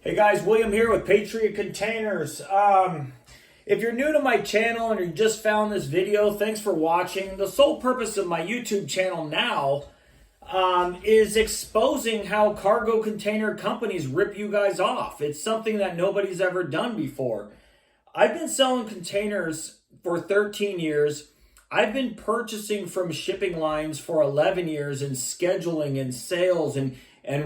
Hey guys, William here with Patriot Containers. If you're new to my channel and you just found this video, thanks for watching. The sole purpose of my YouTube channel now is exposing how cargo container companies rip you guys off. It's something that nobody's ever done before. I've been selling containers for 13 years. I've been purchasing from shipping lines for 11 years and scheduling and sales and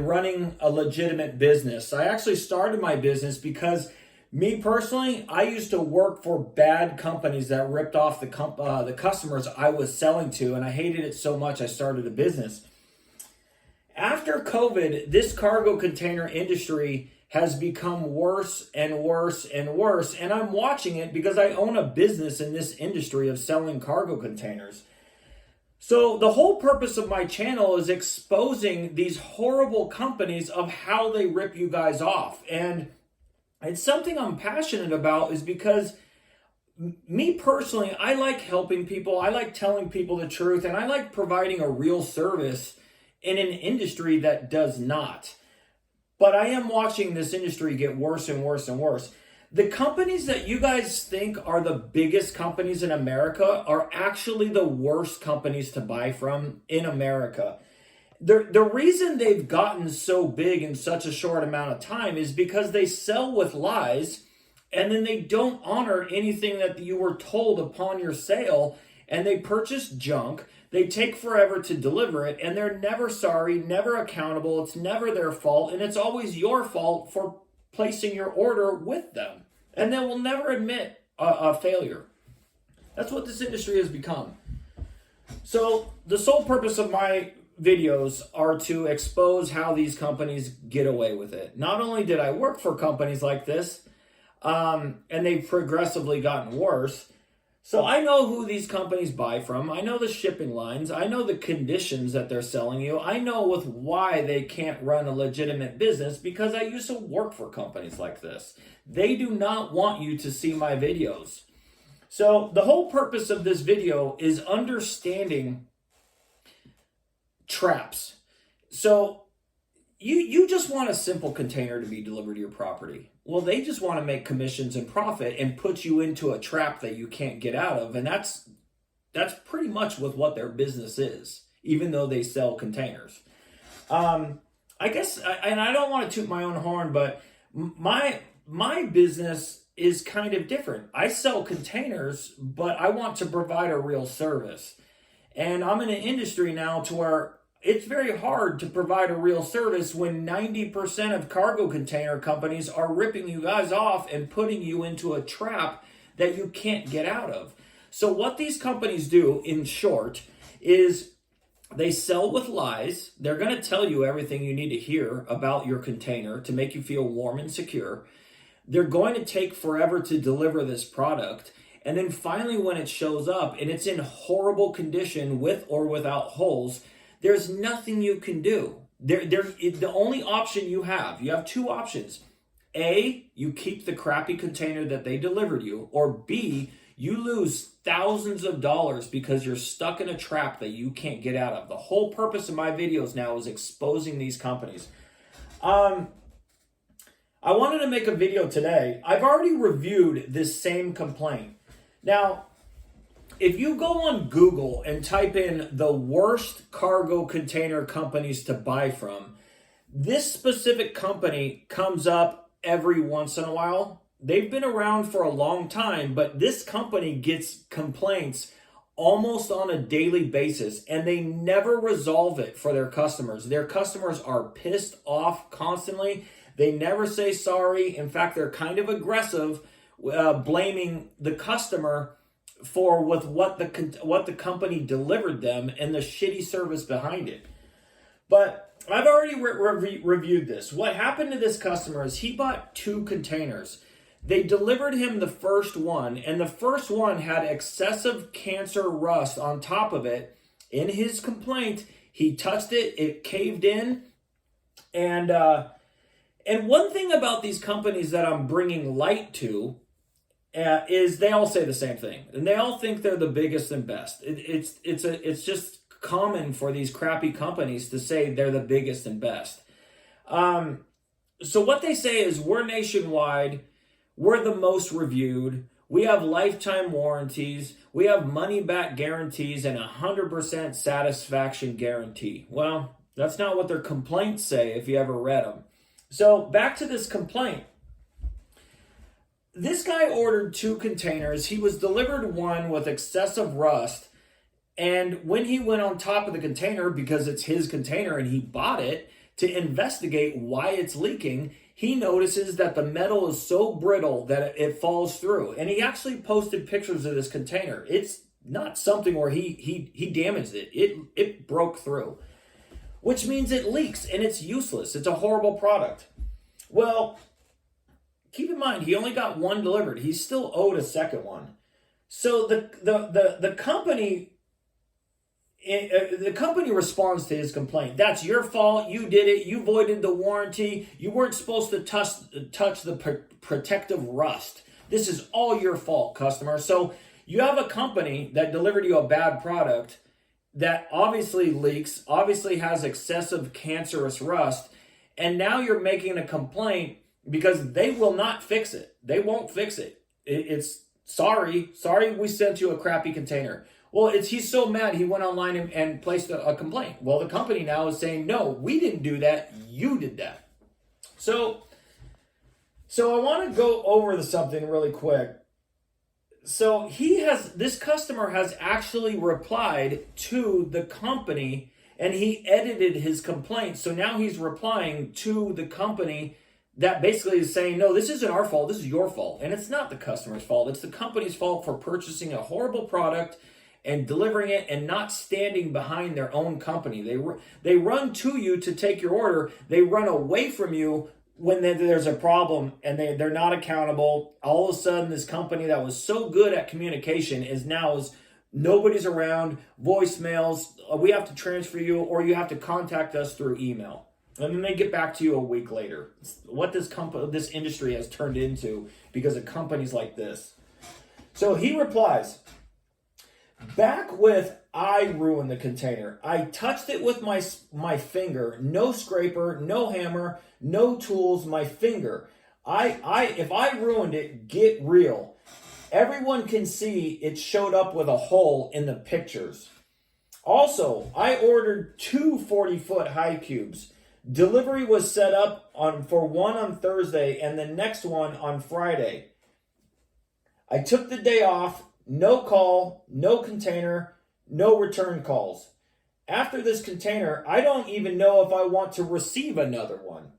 running a legitimate business. I actually started my business because me personally, I used to work for bad companies that ripped off the customers I was selling to, and I hated it so much I started a business. After COVID, this cargo container industry has become worse and worse and worse, and I'm watching it because I own a business in this industry of selling cargo containers. So the whole purpose of my channel is exposing these horrible companies of how they rip you guys off. And it's something I'm passionate about, is because me personally, I like helping people. I like telling people the truth, and I like providing a real service in an industry that does not. But I am watching this industry get worse and worse and worse. The companies that you guys think are the biggest companies in America are actually the worst companies to buy from in America. The reason they've gotten so big in such a short amount of time is because they sell with lies, and then they don't honor anything that you were told upon your sale, and they purchase junk. They take forever to deliver it, and they're never sorry, never accountable. It's never their fault, and it's always your fault for placing your order with them. And they will never admit a failure. That's what this industry has become. So the sole purpose of my videos are to expose how these companies get away with it. Not only did I work for companies like this, and they've progressively gotten worse, so I know who these companies buy from. I know the shipping lines. I know the conditions that they're selling you. I know why they can't run a legitimate business, because I used to work for companies like this. They do not want you to see my videos. So the whole purpose of this video is understanding traps. So you just want a simple container to be delivered to your property. Well, they just want to make commissions and profit and put you into a trap that you can't get out of. And that's pretty much what their business is, even though they sell containers. I guess, and I don't want to toot my own horn, but my business is kind of different. I sell containers, but I want to provide a real service. And I'm in an industry now to where it's very hard to provide a real service when 90% of cargo container companies are ripping you guys off and putting you into a trap that you can't get out of. So what these companies do, in short, is they sell with lies. They're going to tell you everything you need to hear about your container to make you feel warm and secure. They're going to take forever to deliver this product. And then finally, when it shows up and it's in horrible condition with or without holes, there's nothing you can do. The only option you have two options. A, you keep the crappy container that they delivered you, or B, you lose thousands of dollars because you're stuck in a trap that you can't get out of. The whole purpose of my videos now is exposing these companies. I wanted to make a video today. I've already reviewed this same complaint. Now, if you go on Google and type in the worst cargo container companies to buy from, this specific company comes up every once in a while. They've been around for a long time, but this company gets complaints almost on a daily basis, and they never resolve it for their customers. Their customers are pissed off constantly. They never say sorry. In fact, they're kind of aggressive, blaming the customer for what the company delivered them and the shitty service behind it. But I've already reviewed this. What happened to this customer is he bought 2 containers. They delivered him the first one, and the first one had excessive cancer rust on top of it. In his complaint, he touched it, it caved in, and one thing about these companies that I'm bringing light to is they all say the same thing, and they all think they're the biggest and best. It's just common for these crappy companies to say they're the biggest and best. So what they say is we're nationwide, we're the most reviewed, we have lifetime warranties, we have money back guarantees, and 100% satisfaction guarantee. Well, that's not what their complaints say if you ever read them. So back to this complaint. This guy ordered 2 containers. He was delivered one with excessive rust. And when he went on top of the container, because it's his container and he bought it, to investigate why it's leaking, he notices that the metal is so brittle that it falls through. And he actually posted pictures of this container. It's not something where he damaged it. It broke through, which means it leaks and it's useless. It's a horrible product. Well, keep in mind, he only got one delivered. He's still owed a second one. So the company responds to his complaint. That's your fault. You did it. You voided the warranty. You weren't supposed to touch the protective rust. This is all your fault, customer. So you have a company that delivered you a bad product that obviously leaks, obviously has excessive cancerous rust, and now you're making a complaint because they will not fix it. They won't fix it. It's sorry we sent you a crappy container. Well, he's so mad he went online and placed a complaint. Well, the company now is saying, no, we didn't do that. You did that. So I want to go over something really quick. So this customer has actually replied to the company and he edited his complaint. So now he's replying to the company that basically is saying, no, this isn't our fault. This is your fault. And it's not the customer's fault. It's the company's fault for purchasing a horrible product and delivering it and not standing behind their own company. They run to you to take your order. They run away from you when there's a problem and they're not accountable. All of a sudden, this company that was so good at communication is nobody's around, voicemails, we have to transfer you, or you have to contact us through email. And then they get back to you a week later. It's what this industry has turned into because of companies like this. So he replies, back with, I ruined the container. I touched it with my finger. No scraper, no hammer, no tools, my finger. If I ruined it, get real. Everyone can see it showed up with a hole in the pictures. Also, I ordered 2 40-foot high cubes. Delivery was set up for one on Thursday and the next one on Friday. I took the day off. No call, no container, no return calls. After this container, I don't even know if I want to receive another one.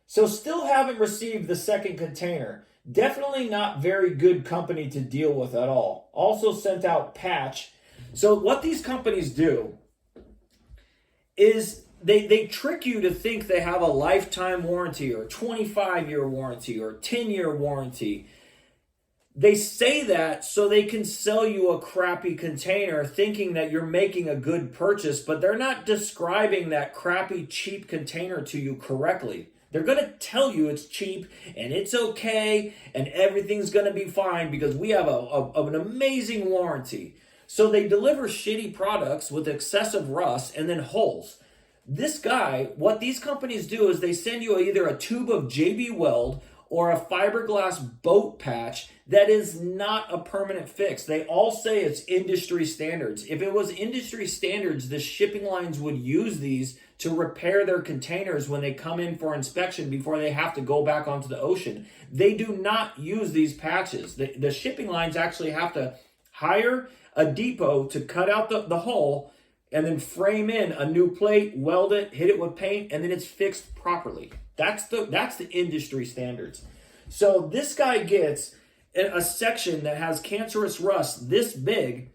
So still haven't received the second container. Definitely not very good company to deal with at all. Also sent out patch. So what these companies do is they trick you to think they have a lifetime warranty or a 25-year warranty or a 10-year warranty. They say that so they can sell you a crappy container thinking that you're making a good purchase, but they're not describing that crappy, cheap container to you correctly. They're going to tell you it's cheap and it's okay and everything's going to be fine because we have an amazing warranty. So they deliver shitty products with excessive rust and then holes. This guy, what these companies do is they send you either a tube of JB Weld or a fiberglass boat patch that is not a permanent fix. They all say it's industry standards. If it was industry standards, the shipping lines would use these to repair their containers when they come in for inspection before they have to go back onto the ocean. They do not use these patches. The shipping lines actually have to hire a depot to cut out the hole and then frame in a new plate, weld it, hit it with paint, and then it's fixed properly. That's the industry standards. So this guy gets a section that has cancerous rust this big,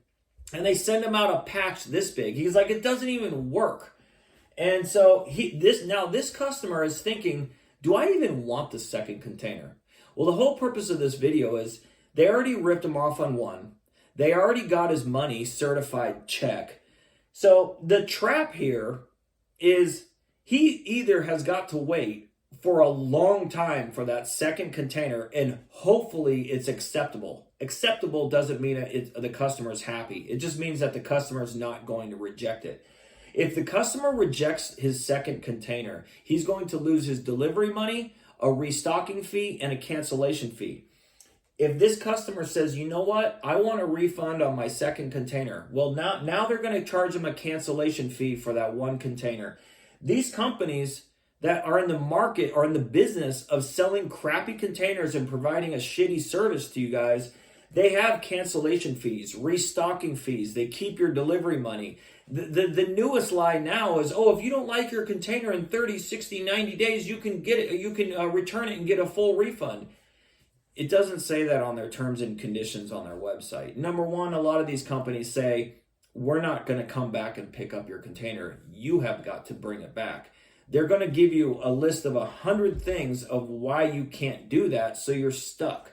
and they send him out a patch this big. He's like, it doesn't even work. And so this customer is thinking, do I even want the second container? Well, the whole purpose of this video is they already ripped him off on one. They already got his money certified check. So the trap here is he either has got to wait for a long time for that second container, and hopefully it's acceptable. Acceptable doesn't mean the customer is happy. It just means that the customer is not going to reject it. If the customer rejects his second container, he's going to lose his delivery money, a restocking fee, and a cancellation fee. If this customer says, you know what, I want a refund on my second container, well, now they're going to charge him a cancellation fee for that one container. These companies that are in the market or in the business of selling crappy containers and providing a shitty service to you guys, they have cancellation fees, restocking fees. They keep your delivery money. The newest lie now is, oh, if you don't like your container in 30, 60, 90 days, you can get it. You can return it and get a full refund. It doesn't say that on their terms and conditions on their website. Number one, a lot of these companies say, we're not going to come back and pick up your container. You have got to bring it back. They're going to give you a list of 100 things of why you can't do that, so you're stuck.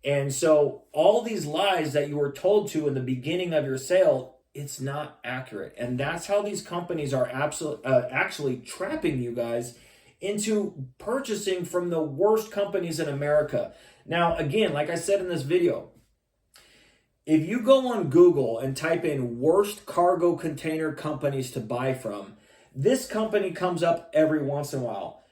And so all these lies that you were told to in the beginning of your sale, it's not accurate. And that's how these companies are actually trapping you guys into purchasing from the worst companies in America. Now, again, like I said in this video, if you go on Google and type in worst cargo container companies to buy from, this company comes up every once in a while.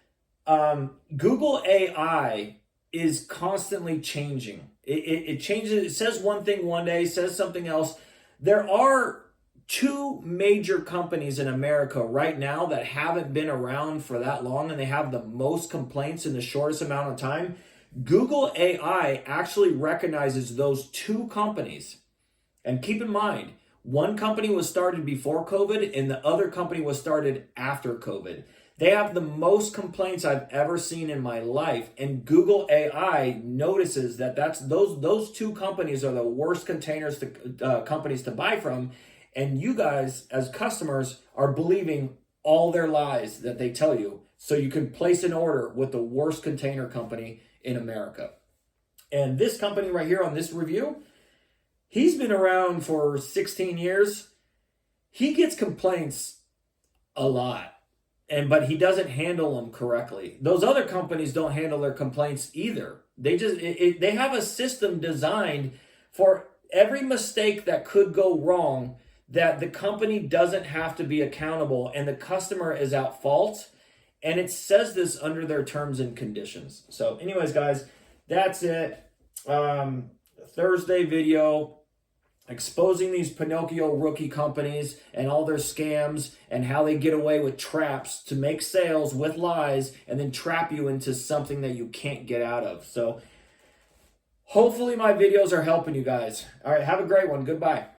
Google AI is constantly changing. It changes. It says one thing one day, says something else. There are two major companies in America right now that haven't been around for that long, and they have the most complaints in the shortest amount of time. Google AI actually recognizes those two companies. And keep in mind, one company was started before COVID and the other company was started after COVID. They have the most complaints I've ever seen in my life, and Google AI notices that those two companies are the worst companies to buy from, and you guys as customers are believing all their lies that they tell you, so you can place an order with the worst container company in America. And this company right here on this review, he's been around for 16 years. He gets complaints a lot, but he doesn't handle them correctly. Those other companies don't handle their complaints either. They have a system designed for every mistake that could go wrong, that the company doesn't have to be accountable and the customer is at fault. And it says this under their terms and conditions. So anyways, guys, that's it. Thursday video exposing these Pinocchio rookie companies and all their scams and how they get away with traps to make sales with lies and then trap you into something that you can't get out of. So hopefully my videos are helping you guys. All right, have a great one. Goodbye.